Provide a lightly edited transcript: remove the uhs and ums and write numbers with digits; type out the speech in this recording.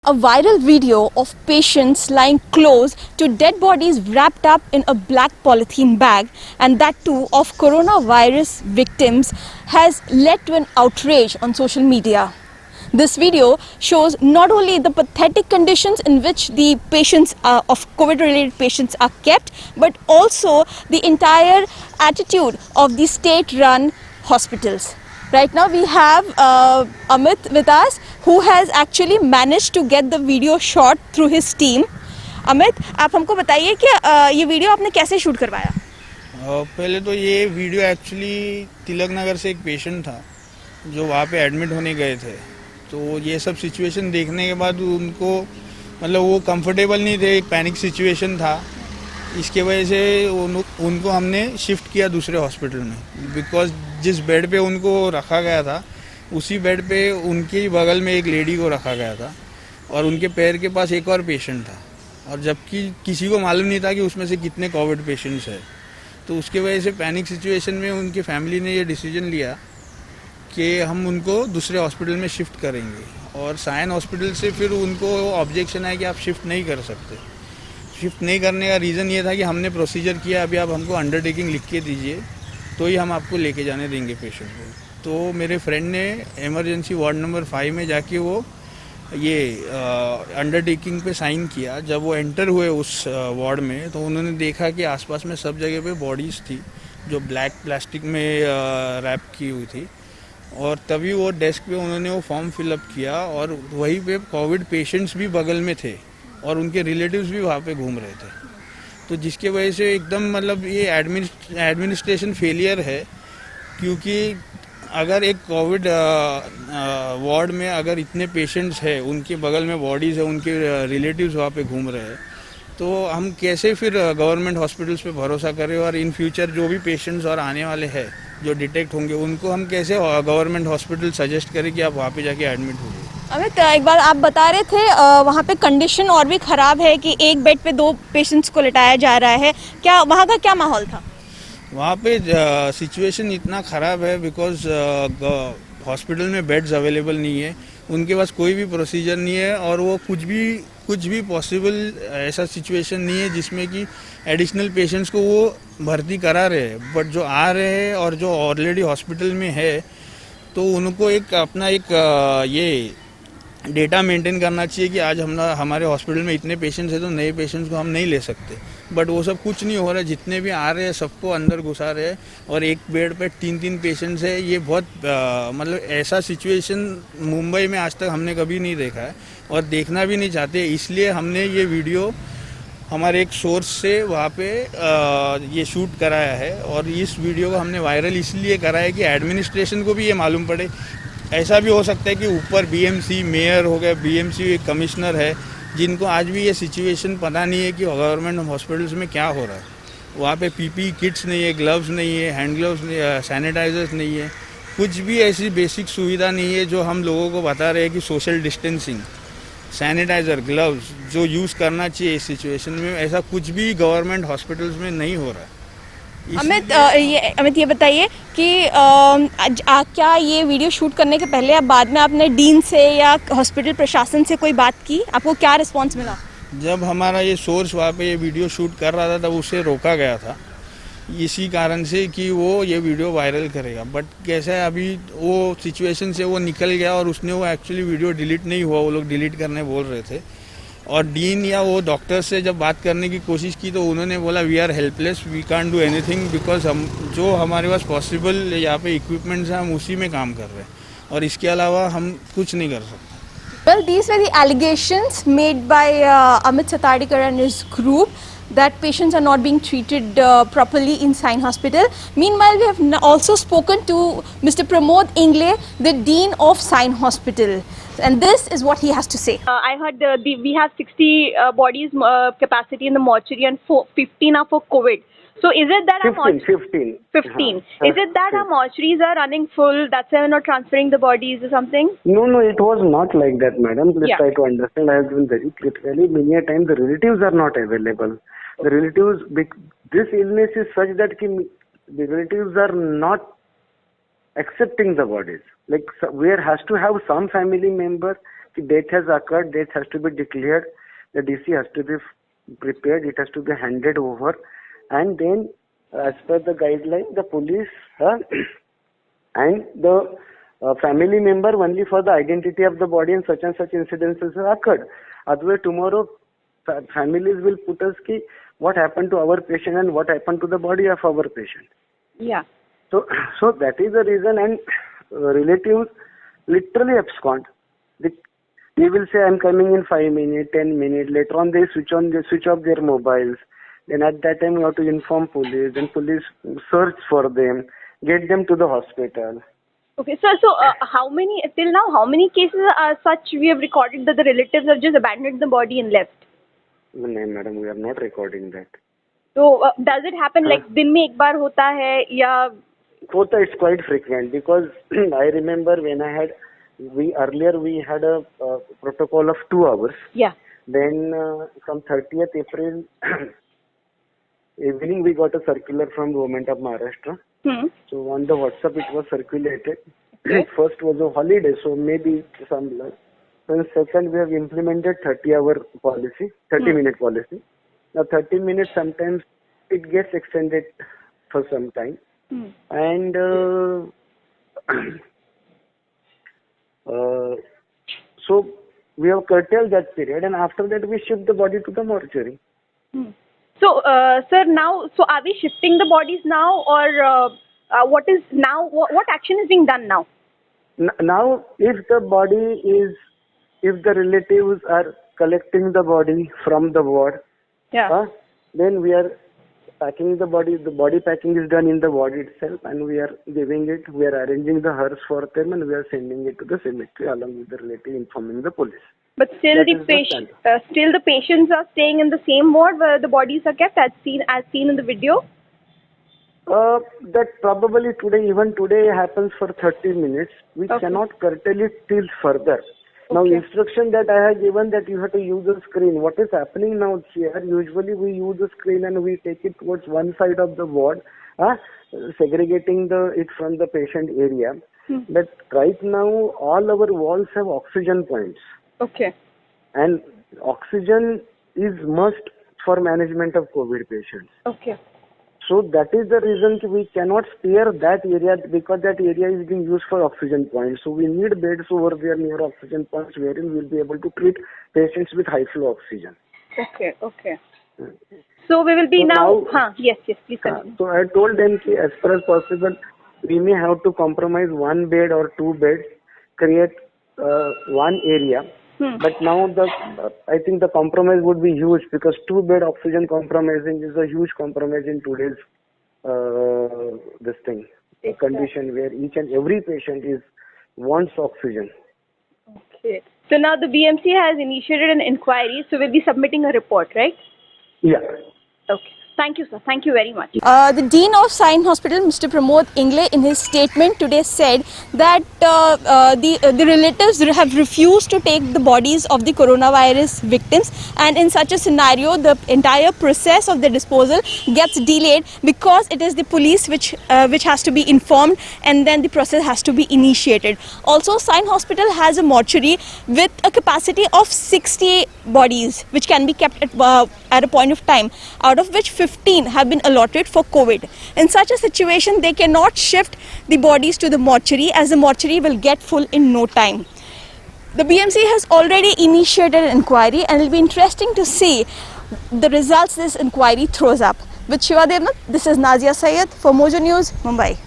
A viral video of patients lying close to dead bodies wrapped up in a black polythene bag, and that too of coronavirus victims, has led to an outrage on social media. This video shows not only the pathetic conditions in which the patients of COVID-related patients are kept, but also the entire attitude of the state-run hospitals. Right now we have Amit with us, who has actually managed to get the video shot through his team. Amit, आप हमको बताइए कि ये video आपने कैसे shoot करवाया? पहले तो ये वीडियो एक्चुअली तिलक नगर से एक पेशेंट था जो वहाँ पे एडमिट होने गए थे। तो ये सब सिचुएशन देखने के बाद उनको मतलब वो कंफर्टेबल नहीं थे, एक पैनिक सिचुएशन था। इसके वजह से उनको हमने शिफ्ट किया दूसरे हॉस्पिटल में, बिकॉज जिस बेड पे उनको रखा गया था उसी बेड पे उनके ही बगल में एक लेडी को रखा गया था और उनके पैर के पास एक और पेशेंट था, और जबकि किसी को मालूम नहीं था कि उसमें से कितने कोविड पेशेंट्स हैं। तो उसके वजह से पैनिक सिचुएशन में उनकी फैमिली ने ये डिसीजन लिया कि हम उनको दूसरे हॉस्पिटल में शिफ्ट करेंगे, और सायन हॉस्पिटल से फिर उनको ऑब्जेक्शन है कि आप शिफ्ट नहीं कर सकते। शिफ्ट नहीं करने का रीज़न ये था कि हमने प्रोसीजर किया, अभी आप हमको अंडरटेकिंग लिख के दीजिए तो ही हम आपको लेके जाने देंगे पेशेंट को। तो मेरे फ्रेंड ने इमरजेंसी वार्ड नंबर 5 में जाके वो ये अंडरटेकिंग पे साइन किया। जब वो एंटर हुए उस वार्ड में तो उन्होंने देखा कि आसपास में सब जगह पे बॉडीज़ थी जो ब्लैक प्लास्टिक में रैप की हुई थी, और तभी वो डेस्क पे उन्होंने वो फॉर्म फिलअप किया, और वहीं पे कोविड पेशेंट्स भी बगल में थे और उनके रिलेटिव्स भी वहाँ पे घूम रहे थे। तो जिसके वजह से एकदम मतलब ये एडमिनिस्ट्रेशन फेलियर है, क्योंकि अगर एक कोविड वार्ड में अगर इतने पेशेंट्स हैं, उनके बगल में बॉडीज़ है, उनके रिलेटिव्स वहाँ पे घूम रहे हैं, तो हम कैसे फिर गवर्नमेंट हॉस्पिटल्स पे भरोसा करें, और इन फ्यूचर जो भी पेशेंट्स और आने वाले हैं जो डिटेक्ट होंगे उनको हम कैसे गवर्नमेंट हॉस्पिटल सजेस्ट करें कि आप वहाँ पे जाके एडमिट हो जाइए। अमित, एक बार आप बता रहे थे वहाँ पे कंडीशन और भी ख़राब है कि एक बेड पे 2 पेशेंट्स को लिटाया जा रहा है, क्या वहाँ का क्या माहौल था? वहाँ पे सिचुएशन इतना ख़राब है बिकॉज हॉस्पिटल में बेड्स अवेलेबल नहीं है, उनके पास कोई भी प्रोसीजर नहीं है, और वो कुछ भी पॉसिबल ऐसा सिचुएशन नहीं है जिसमें कि एडिशनल पेशेंट्स को वो भर्ती करा रहे हैं। बट जो आ रहे हैं और जो ऑलरेडी हॉस्पिटल में है तो उनको एक अपना एक ये डेटा मेंटेन करना चाहिए कि आज हमारे हॉस्पिटल में इतने पेशेंट्स हैं तो नए पेशेंट्स को हम नहीं ले सकते। बट वो सब कुछ नहीं हो रहा है, जितने भी आ रहे हैं सबको अंदर घुसा रहे हैं, और एक बेड पे 3-3 पेशेंट्स है। ये बहुत मतलब ऐसा सिचुएशन मुंबई में आज तक हमने कभी नहीं देखा है और देखना भी नहीं चाहते। इसलिए हमने ये वीडियो हमारे एक सोर्स से वहाँ पे ये शूट कराया है, और इस वीडियो को हमने वायरल इसलिए करा है कि एडमिनिस्ट्रेशन को भी ये मालूम पड़े। ऐसा भी हो सकता है कि ऊपर बीएमसी मेयर हो गया, बीएमसी कमिश्नर है, जिनको आज भी ये सिचुएशन पता नहीं है कि गवर्नमेंट हॉस्पिटल्स में क्या हो रहा है। वहाँ पे पीपी किट्स नहीं है, ग्लव्स नहीं है, हैंड ग्लव्स नहीं है, सैनिटाइजर्स नहीं है, कुछ भी ऐसी बेसिक सुविधा नहीं है जो हम लोगों को बता रहे हैं कि सोशल डिस्टेंसिंग, सैनिटाइज़र, ग्लव्स जो यूज़ करना चाहिए इस सिचुएशन में, ऐसा कुछ भी गवर्नमेंट हॉस्पिटल्स में नहीं हो रहा है। अमित, ये बताइए कि क्या ये वीडियो शूट करने के पहले या बाद में आपने डीन से या हॉस्पिटल प्रशासन से कोई बात की? आपको क्या रिस्पांस मिला? जब हमारा ये सोर्स वहाँ पे ये वीडियो शूट कर रहा था तब उसे रोका गया था इसी कारण से कि वो ये वीडियो वायरल करेगा। बट कैसा है, अभी वो सिचुएशन से वो निकल गया और उसने वो एक्चुअली वीडियो डिलीट नहीं हुआ, वो लोग डिलीट करने बोल रहे थे। और डीन या वो डॉक्टर से जब बात करने की कोशिश की तो उन्होंने बोला we are helpless, we can't do anything, because हम जो हमारे पास पॉसिबल यहाँ पे इक्विपमेंट्स हैं हम उसी में काम कर रहे हैं, और इसके अलावा हम कुछ नहीं कर सकते। Well, these were the allegations made by Amit Satardikar and his group that patients are not being treated properly in Sain Hospital. Meanwhile, we have also spoken to Mr. Pramod Ingle, the Dean of Sain Hospital. And this is what he has to say. I heard we have 60 bodies capacity in the mortuary and 15 are for COVID. So is it that 15. Is it that our mortuaries are running full, that's why we're not transferring the bodies or something? No, it was not like that, madam. Please try to understand. I have been very clearly. Many a time the relatives are not available. The relatives, this illness is such that the relatives are not accepting the bodies. Like, where has to have some family member death has occurred, death has to be declared, the DC has to be prepared, it has to be handed over, and then as per the guideline, the police and the family member only for the identity of the body and such incidences have occurred. Otherwise, tomorrow families will put us ki what happened to our patient and what happened to the body of our patient. Yeah. So that is the reason, and relatives literally abscond. They will say, I'm coming in 5 minutes, 10 minutes. Later on, they switch off their mobiles. Then at that time, you have to inform police. Then police search for them, get them to the hospital. Okay, sir. So, how many cases are such we have recorded that the relatives have just abandoned the body and left? No, madam, we are not recording that. So, does it happen like दिन में एक बार होता है या? Hota, it's quite frequent because I remember when earlier we had a protocol of 2 hours. Yeah. Then from 30th April evening we got a circular from Government of Maharashtra. So on the WhatsApp it was circulated. Okay. First was a holiday, so maybe some. Then second we have implemented 30-hour policy, 30-minute policy. Now 30 minutes sometimes it gets extended for some time. And so we have curtailed that period, and after that we shift the body to the mortuary. So, sir, now, so are we shifting the bodies now, or what is now? What action is being done now? Now, if the relatives are collecting the body from the ward, then we are packing the body. The body packing is done in the ward itself, and we are giving it. We are arranging the hearse for them, and we are sending it to the cemetery along with the relative, informing the police. But still, still the patients are staying in the same ward where the bodies are kept, as seen in the video. That probably even today happens for 30 minutes. We cannot curtail it till further. Now, instruction that I have given that you have to use a screen. What is happening now here? Usually we use a screen and we take it towards one side of the ward, segregating it from the patient area. But right now, all our walls have oxygen points. Okay. And oxygen is must for management of COVID patients. Okay. So that is the reason we cannot spare that area, because that area is being used for oxygen points. So we need beds over there near oxygen points wherein we will be able to treat patients with high flow oxygen. Okay. So we will be yes, please continue. So I told them that as far as possible, we may have to compromise 1 bed or 2 beds, create one area. But now I think the compromise would be huge, because 2-bed oxygen compromising is a huge compromise in today's condition where each and every patient wants oxygen. Okay. So now the BMC has initiated an inquiry, so we'll be submitting a report, right? Yeah. Okay. Thank you, sir. Thank you very much. The Dean of Sion Hospital, Mr. Pramod Ingle, in his statement today said that the relatives have refused to take the bodies of the coronavirus victims, and in such a scenario, the entire process of the disposal gets delayed because it is the police which has to be informed, and then the process has to be initiated. Also, Sion Hospital has a mortuary with a capacity of 60 bodies, which can be kept at a point of time, out of which 15 have been allotted for COVID. In such a situation, they cannot shift the bodies to the mortuary, as the mortuary will get full in no time. The BMC has already initiated an inquiry, and it will be interesting to see the results this inquiry throws up. With Shiva Devnath, this is Nazia Syed for Mojo News, Mumbai.